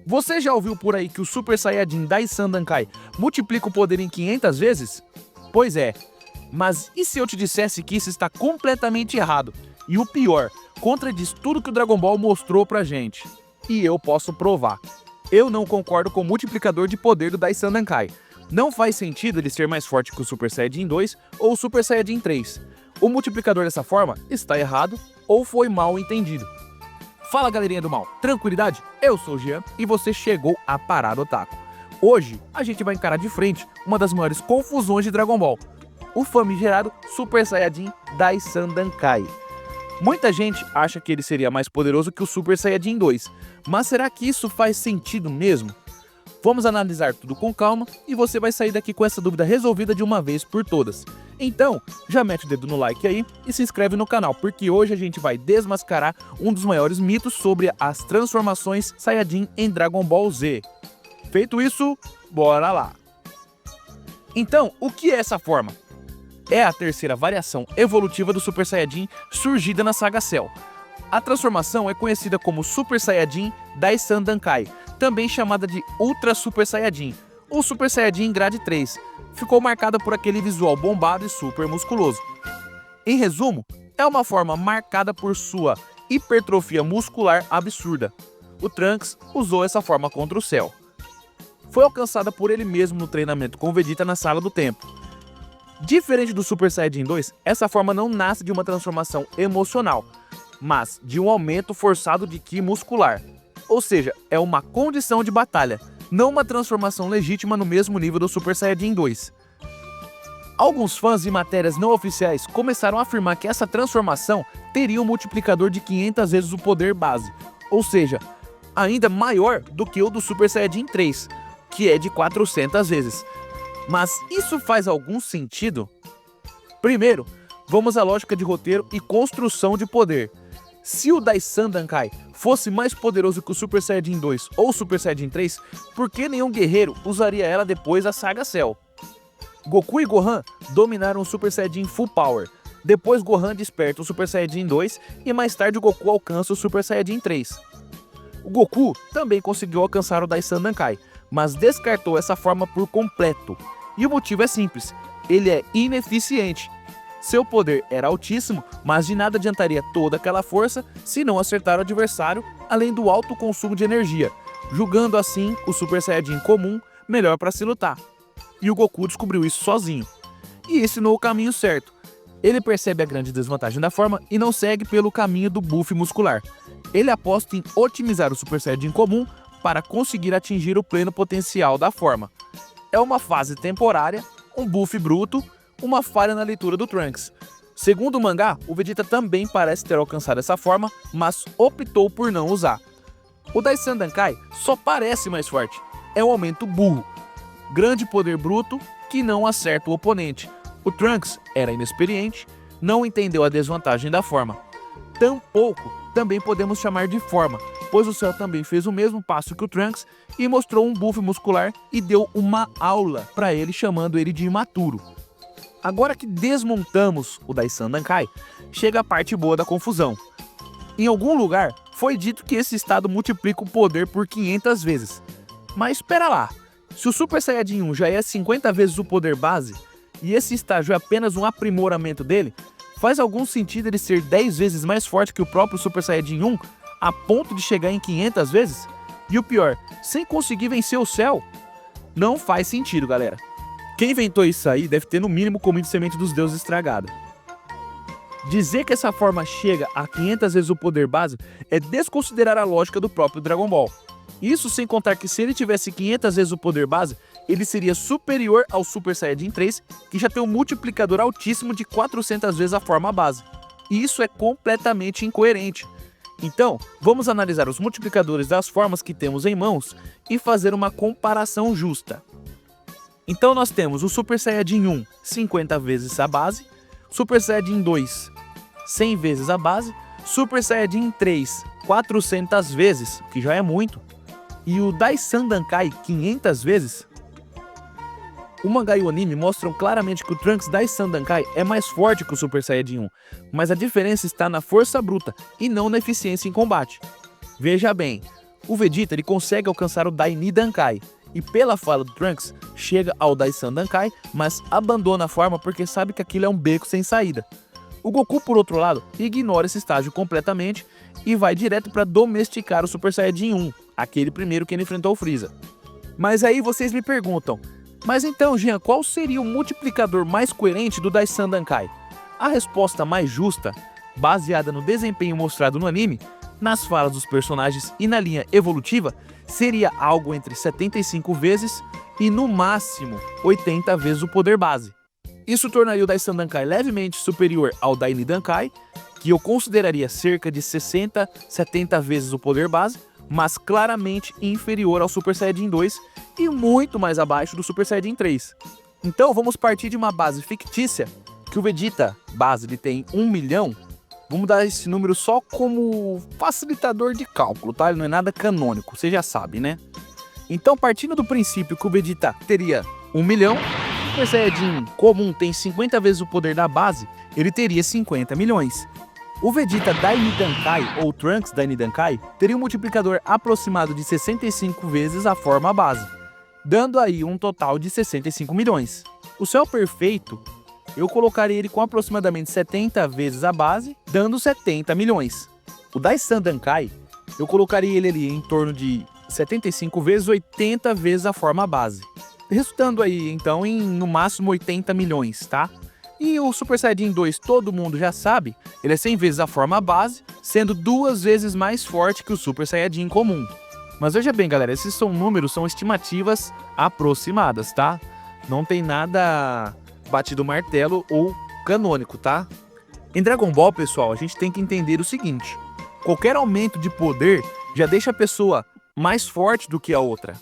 Você já ouviu por aí que o Super Saiyajin Daisan Dankai multiplica o poder em 500 vezes? Pois é, mas e se eu te dissesse que isso está completamente errado? E o pior, contradiz tudo que o Dragon Ball mostrou pra gente. E eu posso provar. Eu não concordo com o multiplicador de poder do Daisan Dankai. Não faz sentido ele ser mais forte que o Super Saiyajin 2 ou o Super Saiyajin 3. O multiplicador dessa forma está errado ou foi mal entendido. Fala galerinha do mal, tranquilidade? Eu sou o Jean e você chegou a Parada Otaku. Hoje a gente vai encarar de frente uma das maiores confusões de Dragon Ball, o famigerado Super Saiyajin Daisan Dankai. Muita gente acha que ele seria mais poderoso que o Super Saiyajin 2, mas será que isso faz sentido mesmo? Vamos analisar tudo com calma e você vai sair daqui com essa dúvida resolvida de uma vez por todas. Então, já mete o dedo no like aí e se inscreve no canal, porque hoje a gente vai desmascarar um dos maiores mitos sobre as transformações Saiyajin em Dragon Ball Z. Feito isso, bora lá! Então, o que é essa forma? É a terceira variação evolutiva do Super Saiyajin surgida na saga Cell. A transformação é conhecida como Super Saiyajin Daisan Dankai, também chamada de Ultra Super Saiyajin, ou Super Saiyajin Grade 3. Ficou marcada por aquele visual bombado e super musculoso. Em resumo, é uma forma marcada por sua hipertrofia muscular absurda. O Trunks usou essa forma contra o Cell. Foi alcançada por ele mesmo no treinamento com Vegeta na Sala do Tempo. Diferente do Super Saiyajin 2, essa forma não nasce de uma transformação emocional, mas de um aumento forçado de Ki muscular. Ou seja, é uma condição de batalha, não uma transformação legítima no mesmo nível do Super Saiyajin 2. Alguns fãs e matérias não oficiais começaram a afirmar que essa transformação teria um multiplicador de 500 vezes o poder base, ou seja, ainda maior do que o do Super Saiyajin 3, que é de 400 vezes. Mas isso faz algum sentido? Primeiro, vamos à lógica de roteiro e construção de poder. Se o Daisan Dankai fosse mais poderoso que o Super Saiyajin 2 ou o Super Saiyajin 3, por que nenhum guerreiro usaria ela depois da saga Cell? Goku e Gohan dominaram o Super Saiyajin Full Power. Depois Gohan desperta o Super Saiyajin 2 e mais tarde o Goku alcança o Super Saiyajin 3. O Goku também conseguiu alcançar o Daisan Dankai, mas descartou essa forma por completo. E o motivo é simples, ele é ineficiente. Seu poder era altíssimo, mas de nada adiantaria toda aquela força se não acertar o adversário, além do alto consumo de energia, julgando assim o Super Saiyajin comum melhor para se lutar. E o Goku descobriu isso sozinho. E ensinou o caminho certo. Ele percebe a grande desvantagem da forma e não segue pelo caminho do buff muscular. Ele aposta em otimizar o Super Saiyajin comum para conseguir atingir o pleno potencial da forma. É uma fase temporária, um buff bruto, uma falha na leitura do Trunks. Segundo o mangá, o Vegeta também parece ter alcançado essa forma, mas optou por não usar. O Daisan Dankai só parece mais forte, é um aumento burro. Grande poder bruto que não acerta o oponente. O Trunks era inexperiente, não entendeu a desvantagem da forma. Tampouco também podemos chamar de forma, pois o Cell também fez o mesmo passo que o Trunks e mostrou um buff muscular e deu uma aula para ele, chamando ele de imaturo. Agora que desmontamos o Daisan Dankai, chega a parte boa da confusão. Em algum lugar foi dito que esse estado multiplica o poder por 500 vezes. Mas espera lá, se o Super Saiyajin 1 já é 50 vezes o poder base, e esse estágio é apenas um aprimoramento dele, faz algum sentido ele ser 10 vezes mais forte que o próprio Super Saiyajin 1, a ponto de chegar em 500 vezes? E o pior, sem conseguir vencer o Cell? Não faz sentido, galera. Quem inventou isso aí deve ter no mínimo comido semente dos deuses estragada. Dizer que essa forma chega a 500 vezes o poder base é desconsiderar a lógica do próprio Dragon Ball. Isso sem contar que se ele tivesse 500 vezes o poder base, ele seria superior ao Super Saiyajin 3, que já tem um multiplicador altíssimo de 400 vezes a forma base. E isso é completamente incoerente. Então, vamos analisar os multiplicadores das formas que temos em mãos e fazer uma comparação justa. Então nós temos o Super Saiyajin 1, 50 vezes a base, Super Saiyajin 2, 100 vezes a base, Super Saiyajin 3, 400 vezes, que já é muito, e o Daisan Dankai 500 vezes. O mangá e o anime mostram claramente que o Trunks Daisan Dankai é mais forte que o Super Saiyajin 1, mas a diferença está na força bruta e não na eficiência em combate. Veja bem, O Vegeta ele consegue alcançar o Dainidankai, e pela fala do Trunks, chega ao Daisandankai, mas abandona a forma porque sabe que aquilo é um beco sem saída. O Goku, por outro lado, ignora esse estágio completamente e vai direto para domesticar o Super Saiyajin 1, aquele primeiro que ele enfrentou o Freeza. Mas aí vocês me perguntam, mas então, Jean, qual seria o multiplicador mais coerente do Daisandankai? A resposta mais justa, baseada no desempenho mostrado no anime, nas falas dos personagens e na linha evolutiva, seria algo entre 75 vezes e no máximo 80 vezes o poder base. Isso tornaria o Daisandankai levemente superior ao Dainidankai, que eu consideraria cerca de 60, 70 vezes o poder base, mas claramente inferior ao Super Saiyajin 2 e muito mais abaixo do Super Saiyajin 3. Então vamos partir de uma base fictícia, que o Vegeta base ele tem 1 milhão. Vamos dar esse número só como facilitador de cálculo, tá? Ele não é nada canônico, você já sabe, né? Então, partindo do princípio que o Vegeta teria 1 milhão, o Super Saiyajin comum tem 50 vezes o poder da base, ele teria 50 milhões. O Vegeta Dainidankai, ou Trunks Dainidankai, teria um multiplicador aproximado de 65 vezes a forma base, dando aí um total de 65 milhões. O Cell Perfeito, eu colocaria ele com aproximadamente 70 vezes a base, dando 70 milhões. O Daisandankai, eu colocaria ele ali em torno de 75 vezes 80 vezes a forma base, resultando aí então em no máximo 80 milhões, tá? E o Super Saiyajin 2, todo mundo já sabe, ele é 100 vezes a forma base, sendo 2 vezes mais forte que o Super Saiyajin comum. Mas veja bem, galera, esses são números, são estimativas aproximadas, tá? Não tem nada batido martelo ou canônico, tá? Em Dragon Ball, pessoal, a gente tem que entender o seguinte: qualquer aumento de poder já deixa a pessoa mais forte do que a outra.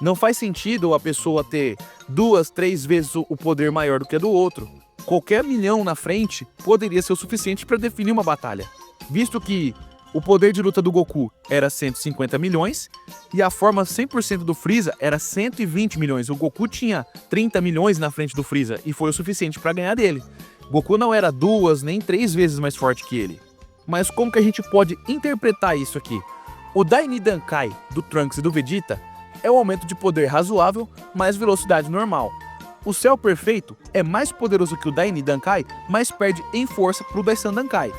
Não faz sentido a pessoa ter 2, 3 vezes o poder maior do que a do outro. Qualquer milhão na frente poderia ser o suficiente para definir uma batalha, visto que o poder de luta do Goku era 150 milhões e a forma 100% do Freeza era 120 milhões. O Goku tinha 30 milhões na frente do Freeza e foi o suficiente para ganhar dele. Goku não era 2 nem 3 vezes mais forte que ele. Mas como que a gente pode interpretar isso aqui? O Dainidankai do Trunks e do Vegeta é um aumento de poder razoável, mais velocidade normal. O Cell Perfeito é mais poderoso que o Dainidankai, mas perde em força para o Daisandankai.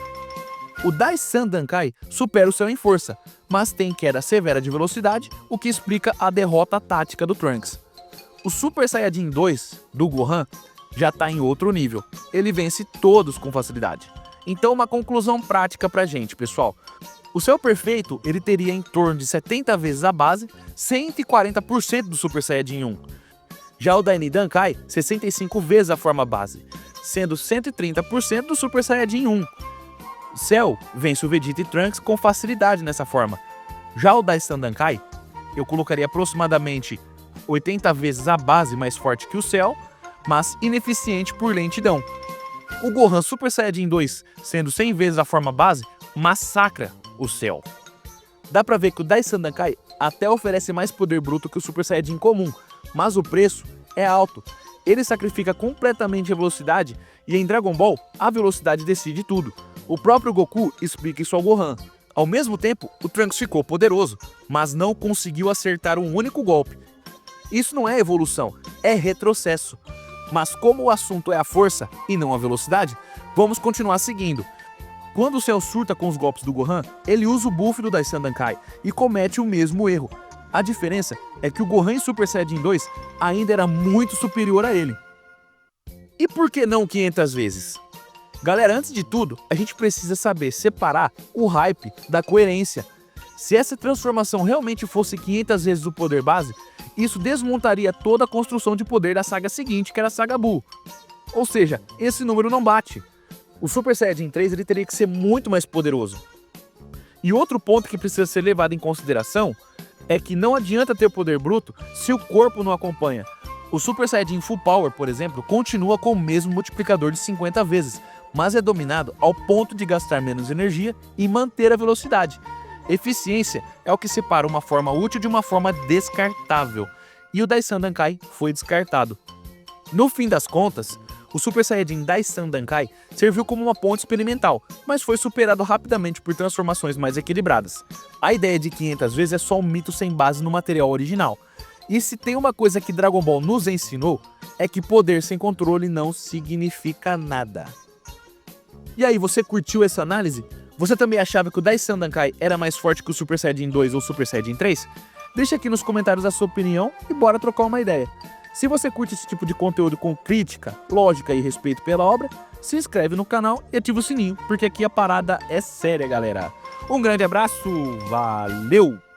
O Daisandankai supera o Cell em força, mas tem queda severa de velocidade, o que explica a derrota tática do Trunks. O Super Saiyajin 2 do Gohan já está em outro nível, ele vence todos com facilidade. Então uma conclusão prática pra gente, pessoal. O Cell Perfeito ele teria em torno de 70 vezes a base, 140% do Super Saiyajin 1. Já o Dainidankai, 65 vezes a forma base, sendo 130% do Super Saiyajin 1. Cell vence o Vegeta e Trunks com facilidade nessa forma. Já o Daisandankai, eu colocaria aproximadamente 80 vezes a base mais forte que o Cell, mas ineficiente por lentidão. O Gohan Super Saiyajin 2, sendo 100 vezes a forma base, massacra o Cell. Dá pra ver que o Daisandankai até oferece mais poder bruto que o Super Saiyajin comum, mas o preço é alto. Ele sacrifica completamente a velocidade e em Dragon Ball, a velocidade decide tudo. O próprio Goku explica isso ao Gohan. Ao mesmo tempo, o Trunks ficou poderoso, mas não conseguiu acertar um único golpe. Isso não é evolução, é retrocesso. Mas como o assunto é a força e não a velocidade, vamos continuar seguindo. Quando o Cell surta com os golpes do Gohan, ele usa o buff do Daisandankai e comete o mesmo erro. A diferença é que o Gohan em Super Saiyajin 2 ainda era muito superior a ele. E por que não 500 vezes? Galera, antes de tudo, a gente precisa saber separar o hype da coerência. Se essa transformação realmente fosse 500 vezes o poder base, isso desmontaria toda a construção de poder da saga seguinte, que era a saga Buu. Ou seja, esse número não bate. O Super Saiyajin 3 ele teria que ser muito mais poderoso. E outro ponto que precisa ser levado em consideração é que não adianta ter poder bruto se o corpo não acompanha. O Super Saiyajin Full Power, por exemplo, continua com o mesmo multiplicador de 50 vezes, mas é dominado ao ponto de gastar menos energia e manter a velocidade. Eficiência é o que separa uma forma útil de uma forma descartável, e o Daisandankai foi descartado. No fim das contas, O Super Saiyajin Dai Sandankai serviu como uma ponte experimental, mas foi superado rapidamente por transformações mais equilibradas. A ideia de 500 vezes é só um mito sem base no material original. E se tem uma coisa que Dragon Ball nos ensinou, é que poder sem controle não significa nada. E aí, você curtiu essa análise? Você também achava que o Dai Sandankai era mais forte que o Super Saiyajin 2 ou Super Saiyajin 3? Deixa aqui nos comentários a sua opinião e bora trocar uma ideia. Se você curte esse tipo de conteúdo com crítica, lógica e respeito pela obra, se inscreve no canal e ativa o sininho, porque aqui a parada é séria, galera. Um grande abraço, valeu!